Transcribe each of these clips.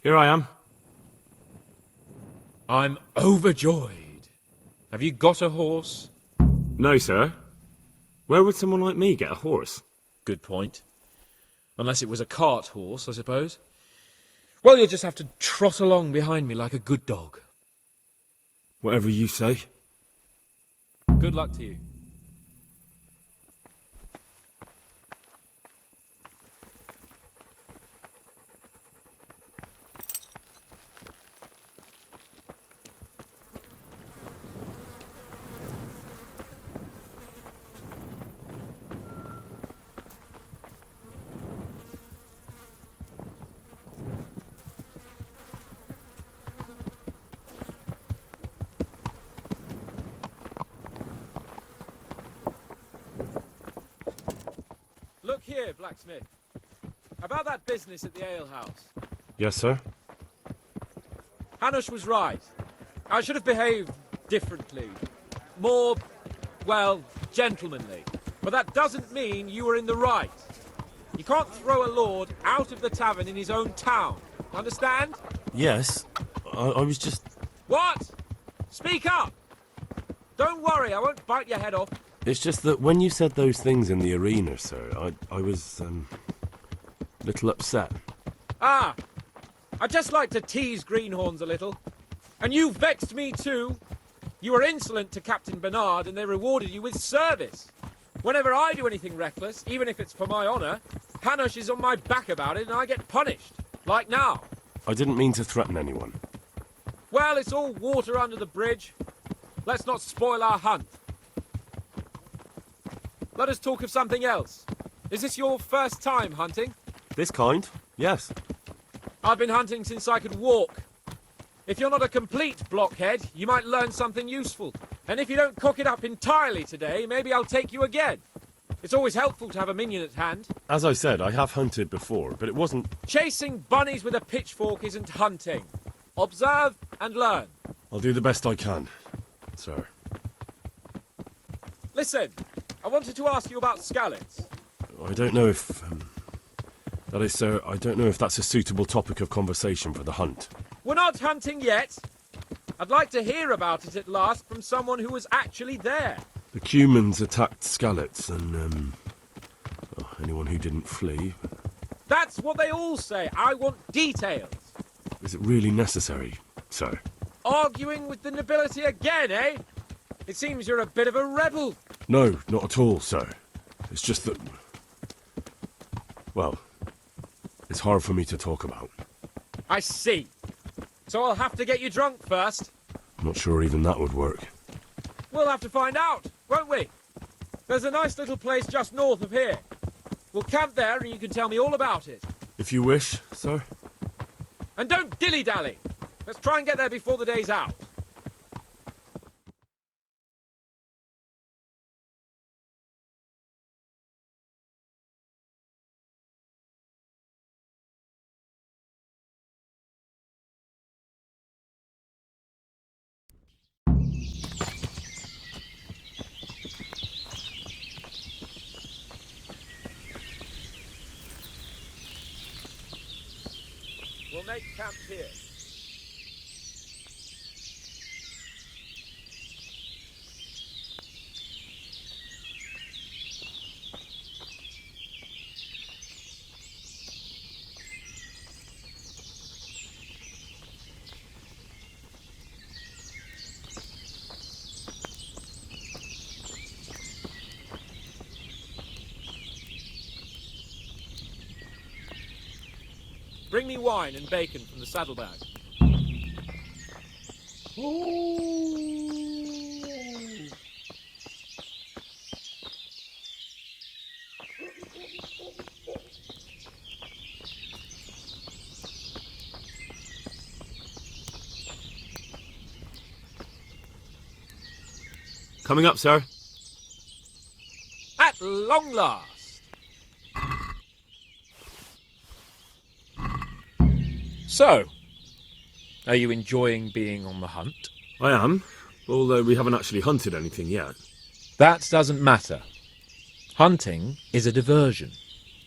Here I am. I'm overjoyed. Have you got a horse? No, sir. Where would someone like me get a horse? Good point. Unless it was a cart horse, I suppose. Well, you'll just have to trot along behind me like a good dog. Whatever you say. Good luck to you. Look here, blacksmith. About that business at the alehouse. Yes, sir. Hanush was right. I should have behaved differently. More, well, gentlemanly. But that doesn't mean you were in the right. You can't throw a lord out of the tavern in his own town. Understand? Yes. I was just... What? Speak up! Don't worry, I won't bite your head off. It's just that when you said those things in the arena, sir, I was, a little upset. Ah! I just like to tease greenhorns a little. And you vexed me too. You were insolent to Captain Bernard and they rewarded you with service. Whenever I do anything reckless, even if it's for my honour, Hanush is on my back about it and I get punished. Like now. I didn't mean to threaten anyone. Well, it's all water under the bridge. Let's not spoil our hunt. Let us talk of something else. Is this your first time hunting? This kind? Yes. I've been hunting since I could walk. If you're not a complete blockhead, you might learn something useful. And if you don't cock it up entirely today, maybe I'll take you again. It's always helpful to have a minion at hand. As I said, I have hunted before, but it wasn't... Chasing bunnies with a pitchfork isn't hunting. Observe and learn. I'll do the best I can, sir. Listen, I wanted to ask you about scallops. I don't know if... that is, sir, I don't know if that's a suitable topic of conversation for the hunt. We're not hunting yet. I'd like to hear about it at last from someone who was actually there. The Cumans attacked Scallots and, anyone who didn't flee. That's what they all say. I want details. Is it really necessary, sir? Arguing with the nobility again, eh? It seems you're a bit of a rebel. No, not at all, sir. It's just that... well, it's hard for me to talk about. I see. So I'll have to get you drunk first. I'm not sure even that would work. We'll have to find out, won't we? There's a nice little place just north of here. We'll camp there and you can tell me all about it. If you wish, sir. And don't dilly-dally. Let's try and get there before the day's out. We'll make camp here. Bring me wine and bacon from the saddlebag. Coming up, sir. At long last. So, are you enjoying being on the hunt? I am, although we haven't actually hunted anything yet. That doesn't matter. Hunting is a diversion.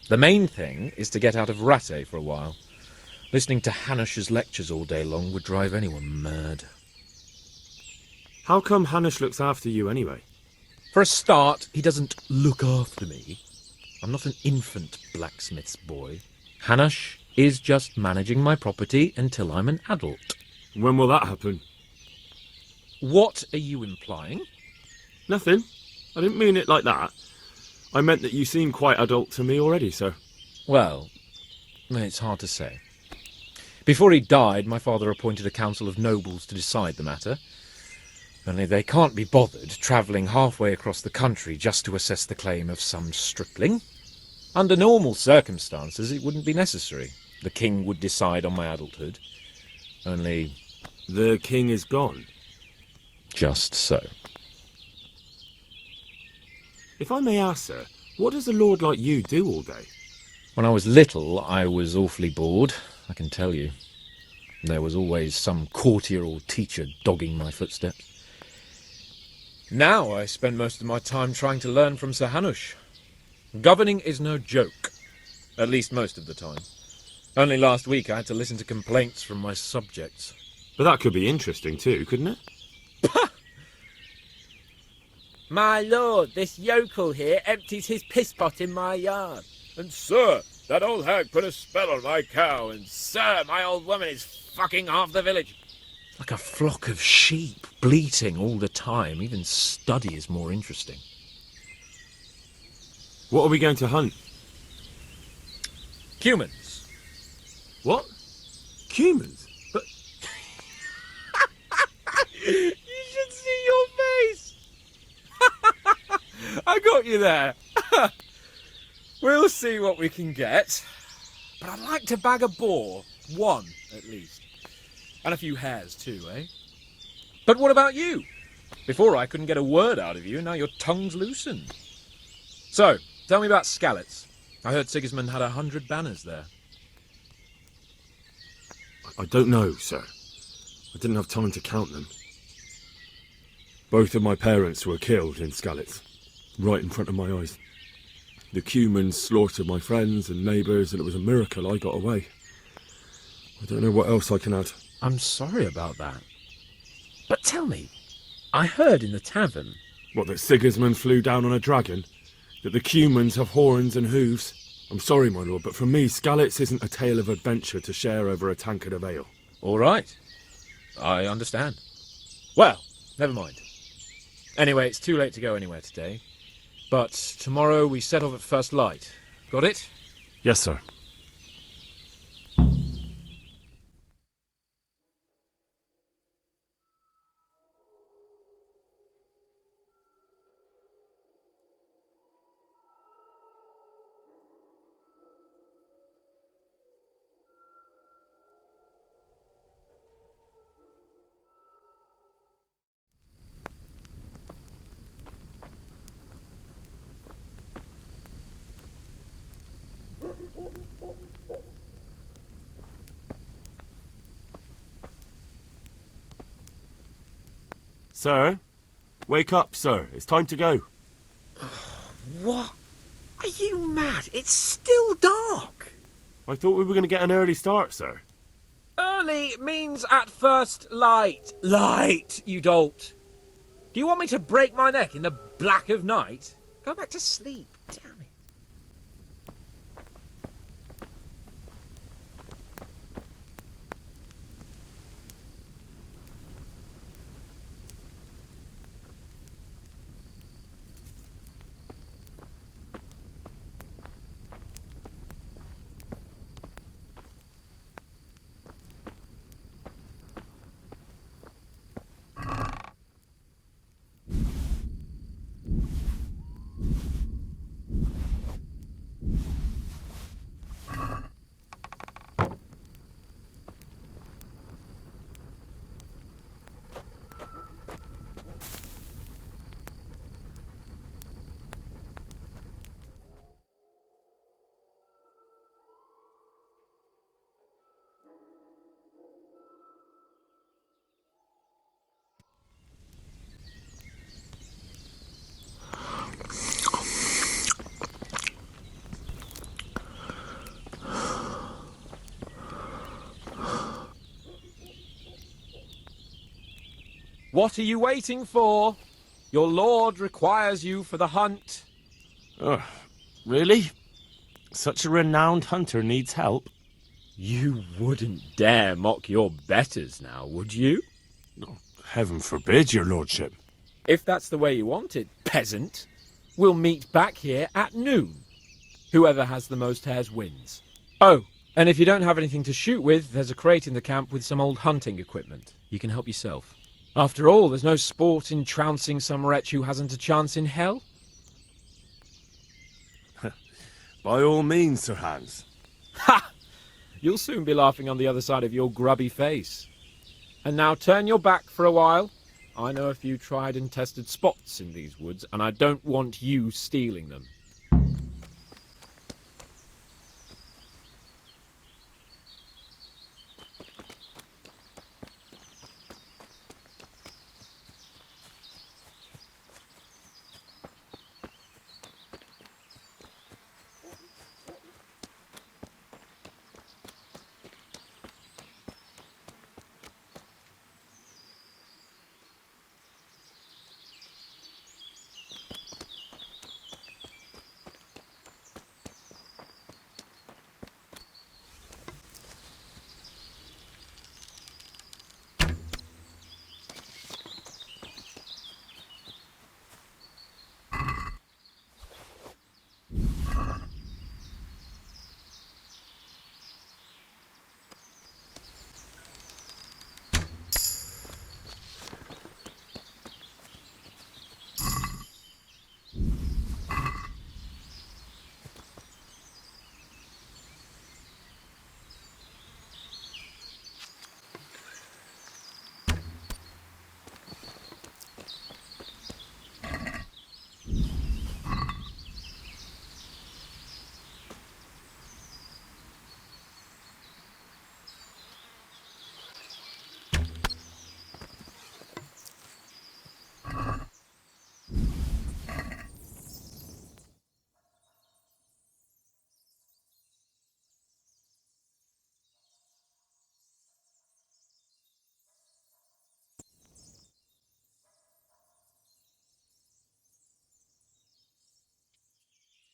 The main thing is to get out of Rattay for a while. Listening to Hanush's lectures all day long would drive anyone mad. How come Hanush looks after you anyway? For a start, he doesn't look after me. I'm not an infant blacksmith's boy. Hanush is just managing my property until I'm an adult. When will that happen? What are you implying? Nothing. I didn't mean it like that. I meant that you seem quite adult to me already, sir. Well, it's hard to say. Before he died, my father appointed a council of nobles to decide the matter. Only they can't be bothered travelling halfway across the country just to assess the claim of some stripling. Under normal circumstances, it wouldn't be necessary. The king would decide on my adulthood. Only... The king is gone. just so. If I may ask, sir, what does a lord like you do all day? When I was little, I was awfully bored, I can tell you. There was always some courtier or teacher dogging my footsteps. Now I spend most of my time trying to learn from Sir Hanush. Governing is no joke, at least most of the time. Only last week I had to listen to complaints from my subjects. But that could be interesting too, couldn't it? My lord, this yokel here empties his piss pot in my yard. And sir, that old hag put a spell on my cow, and Sir, my old woman is fucking half the village. like a flock of sheep, bleating all the time. Even study is more interesting. What are we going to hunt? Humans. What? Humans? But You should see your face. I got you there. We'll see what we can get. But I'd like to bag a boar. One, at least. And a few hares too, eh? But what about you? Before I couldn't get a word out of you, and now your tongue's loosened. So, tell me about Skalitz. I heard Sigismund had 100 banners there. I don't know, sir. I didn't have time to count them. Both of my parents were killed in Skalitz, right in front of my eyes. The Cumans slaughtered my friends and neighbours, and it was a miracle I got away. I don't know what else I can add. I'm sorry about that. But tell me, I heard in the tavern... What, that Sigismund flew down on a dragon? That the Cumans have horns and hooves? I'm sorry, my lord, but for me, Skalitz isn't a tale of adventure to share over a tankard of ale. All right. I understand. Well, never mind. Anyway, it's too late to go anywhere today. But tomorrow we set off at first light. Got it? Yes, sir. Sir? Wake up, sir. It's time to go. What? Are you mad? It's still dark. I thought we were going to get an early start, sir. Early means at first light. Light, you dolt. Do you want me to break my neck in the black of night? Go back to sleep. Damn it. What are you waiting for? Your lord requires you for the hunt. Oh, really? Such a renowned hunter needs help? You wouldn't dare mock your betters now, would you? Oh, heaven forbid, your lordship. If that's the way you want it, peasant, we'll meet back here at noon. Whoever has the most hares wins. Oh, and if you don't have anything to shoot with, there's a crate in the camp with some old hunting equipment. You can help yourself. After all, there's no sport in trouncing some wretch who hasn't a chance in hell. By all means, Sir Hans. Ha! You'll soon be laughing on the other side of your grubby face. And now turn your back for a while. I know a few tried and tested spots in these woods, and I don't want you stealing them.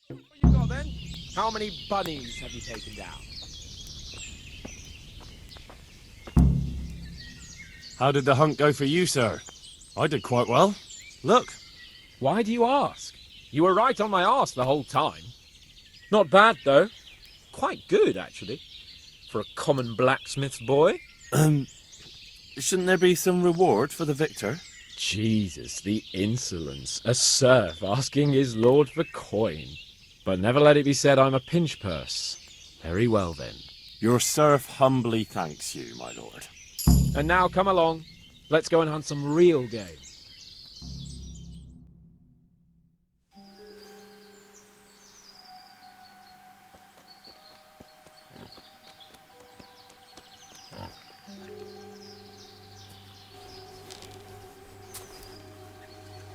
What you got then? How many bunnies have you taken down? How did the hunt go for you, sir? I did quite well. Look. Why do you ask? You were right on my arse the whole time. Not bad, though. Quite good, actually. For a common blacksmith's boy. Shouldn't there be some reward for the victor? Jesus, the insolence. A serf asking his lord for coin. But never let it be said I'm a pinch purse. Very well, then. Your serf humbly thanks you, my lord. And now come along. Let's go and hunt some real game.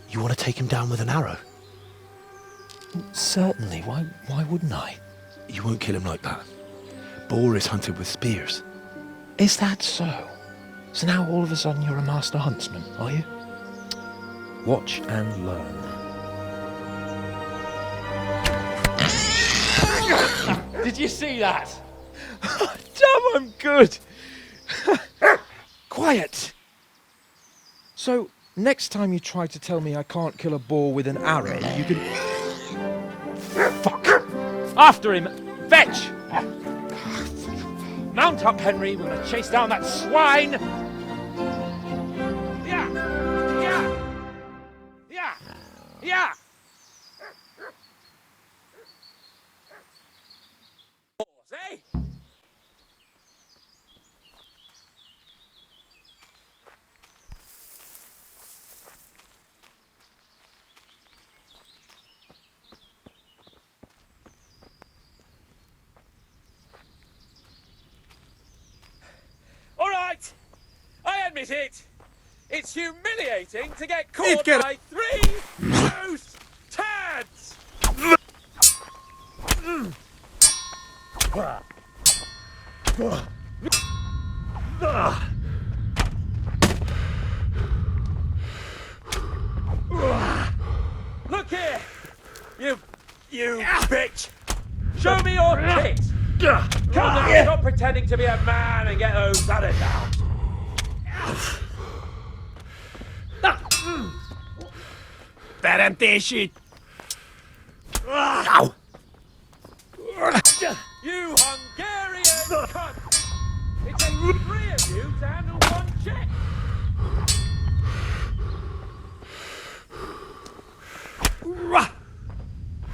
You want to take him down with an arrow? Certainly, why wouldn't I? You won't kill him like that. Boar is hunted with spears. Is that so? So now all of a sudden you're a master huntsman, are you? Watch and learn. Did you see that? Damn, I'm good. Quiet! So, next time you try to tell me I can't kill a boar with an arrow, you can... Fuck! After him! Fetch! Mount up, Henry. We're going to chase down that swine! Yeah! Yeah! Yeah! Yeah! Eh? All right, I admit it. It's humiliating to get caught by three loose turds. You bitch! Show me your kit! Come on, stop pretending to be a man and get those others out! Berentési! You Hungarian cunt! It takes 3 of you to handle 1 check!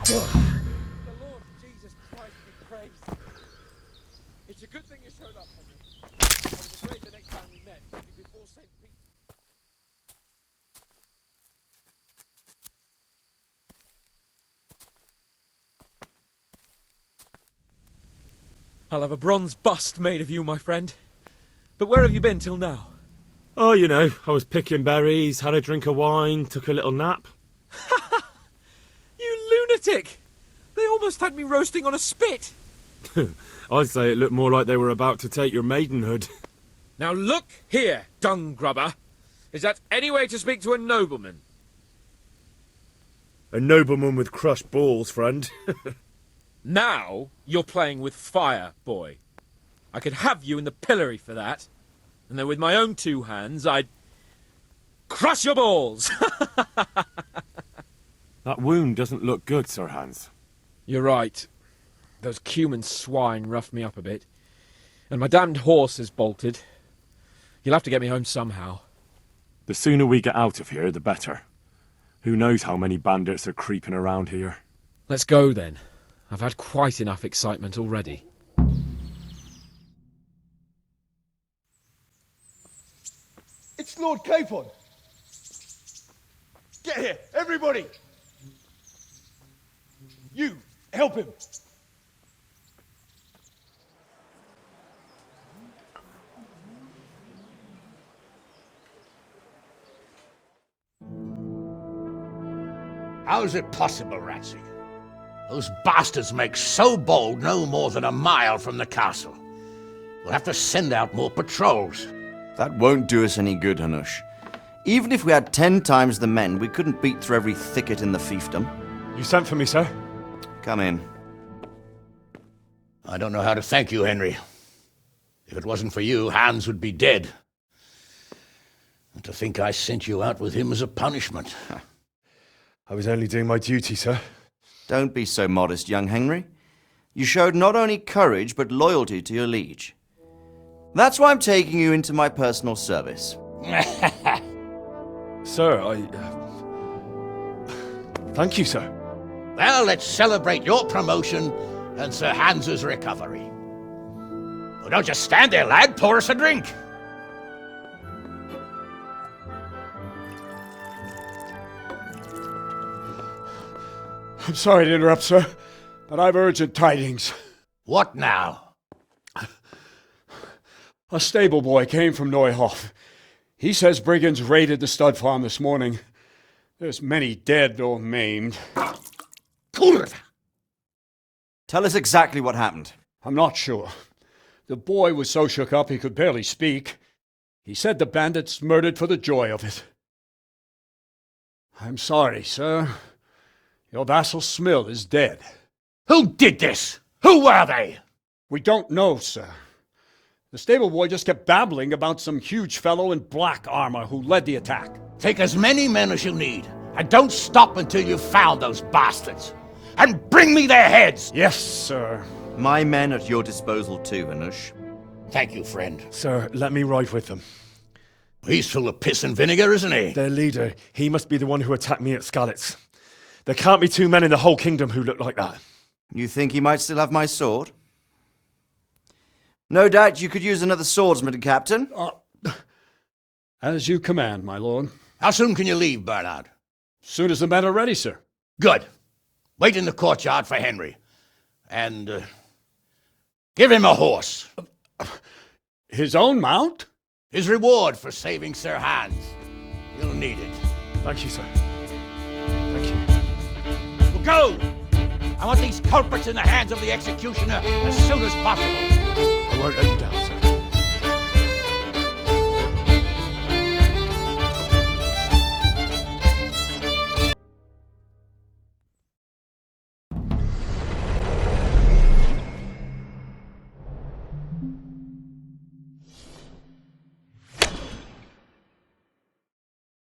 The Lord Jesus Christ be praised. It's a good thing you showed up, Henry. I was afraid the next time we met would be before St. Peter. I'll have a bronze bust made of you, my friend. But where have you been till now? Oh, you know, I was picking berries, had a drink of wine, took a little nap. You lunatic! They almost had me roasting on a spit! I'd say it looked more like they were about to take your maidenhood. Now look here, dung grubber. Is that any way to speak to a nobleman? A nobleman with crushed balls, friend. Now you're playing with fire, boy. I could have you in the pillory for that. And then with my own 2 hands, I'd crush your balls! That wound doesn't look good, Sir Hans. You're right. Those cumin swine roughed me up a bit. And my damned horse is bolted. You'll have to get me home somehow. The sooner we get out of here, the better. Who knows how many bandits are creeping around here. Let's go then. I've had quite enough excitement already. It's Lord Capon! Get here, everybody! You, help him! How is it possible, Ratsy? Those bastards make so bold no more than a mile from the castle. We'll have to send out more patrols. That won't do us any good, Hanush. Even if we had 10 times the men, we couldn't beat through every thicket in the fiefdom. You sent for me, sir? Come in. I don't know how to thank you, Henry. If it wasn't for you, Hans would be dead. And to think I sent you out with him as a punishment. I was only doing my duty, sir. Don't be so modest, young Henry. You showed not only courage, but loyalty to your liege. That's why I'm taking you into my personal service. Sir, Thank you, sir. Well, let's celebrate your promotion and Sir Hans's recovery. Well, don't just stand there, lad. Pour us a drink. I'm sorry to interrupt, sir, but I've urgent tidings. What now? A stable boy came from Neuhof. He says brigands raided the stud farm this morning. There's many dead or maimed. Tell us exactly what happened. I'm not sure. The boy was so shook up he could barely speak. He said the bandits murdered for the joy of it. I'm sorry, sir. Your vassal Smill is dead. Who did this? Who were they? We don't know, sir. The stable boy just kept babbling about some huge fellow in black armor who led the attack. Take as many men as you need, and don't stop until you've found those bastards. And bring me their heads! Yes, sir. My men at your disposal too, Hanush. Thank you, friend. Sir, let me ride with them. He's full of piss and vinegar, isn't he? Their leader, he must be the one who attacked me at Skalitz. There can't be 2 men in the whole kingdom who look like that. You think he might still have my sword? No doubt you could use another swordsman, Captain. As you command, my lord. How soon can you leave, Bernard? Soon as the men are ready, sir. Good. Wait in the courtyard for Henry. And, give him a horse. His own mount? His reward for saving Sir Hans. You'll need it. Thank you, sir. Thank you. Well, go! I want these culprits in the hands of the executioner as soon as possible. I won't let you down, sir.